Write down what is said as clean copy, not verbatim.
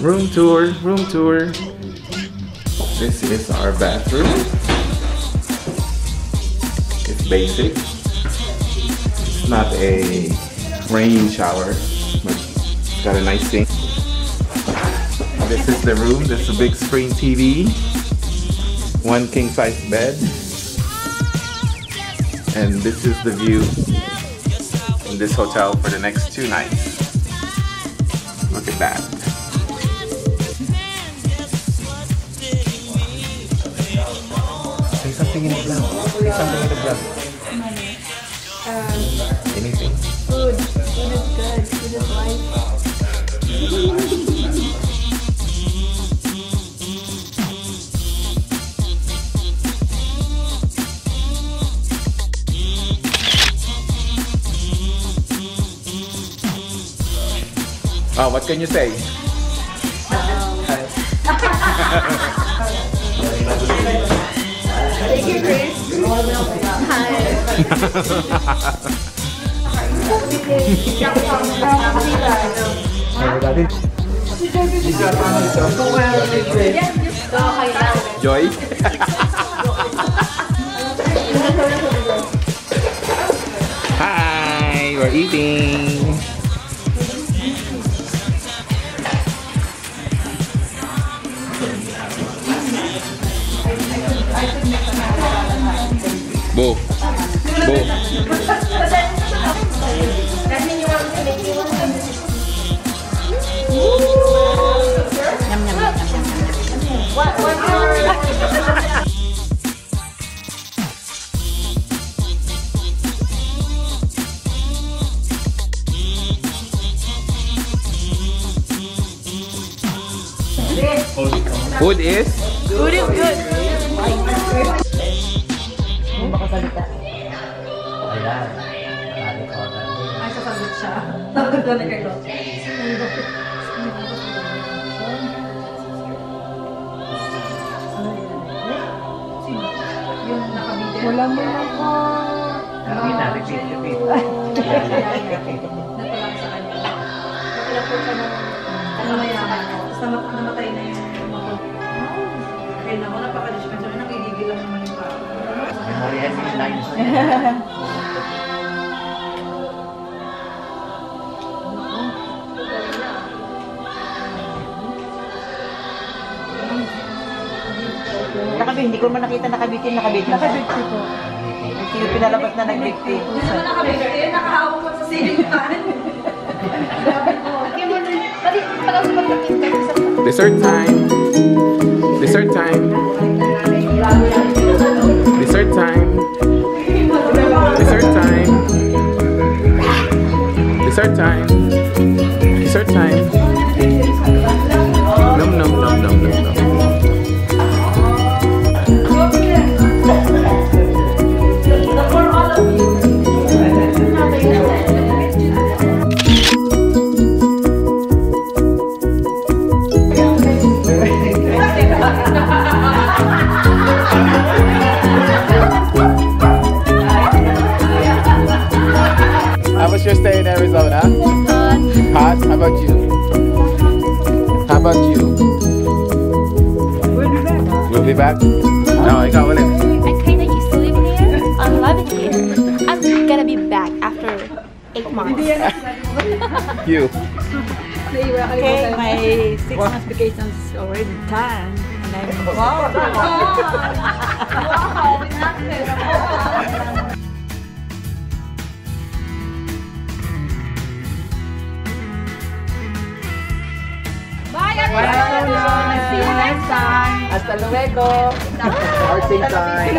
Room tour, room tour. This is our bathroom. It's basic. It's not a rain shower, but it's got a nice sink. This is the room. This is a big screen TV. One king size bed. And this is the view in this hotel for the next 2 nights. Look at that. Say something in the vlog. Say something in the vlog. Anything. Food. Food is good. Food is life. Oh, what can you say? Thank you, Chris. Hi. Joy? Hi, we're eating. Bo. Bo. Food is? Food is good. Makasalita. Ayan. Ay, sasagot siya. Sagot na kayo. Yung nakabidin. Wala mo na po. Repeat. Natulak sa kanya. Natulak po siya ng mayaman. Tapos namatay na yung mga. Kaya naman, napaka-dispense. Nakigigil lang naman yung tao. Memory has its lines. Hindi ko man nakita nakabitin. Nakabitin po. Hindi ko pinalabas na nagbitin. Hindi naman nakabitin, nakahawak mo sa ceiling fan. Dessert time. Dessert time. Dessert time. Dessert time. Dessert time. Dessert time. Nom nom nom nom nom nom. How was your stay in Arizona? Hot. How about you? How about you? We'll be back. No, I got one. I'm kind of used to living here. I'm loving it here. I'm gonna be back after 8 months. You. Okay, my 6 months vacation is already done. And I'm wow. Bye, everyone! See you next time! Hasta luego. Our same time.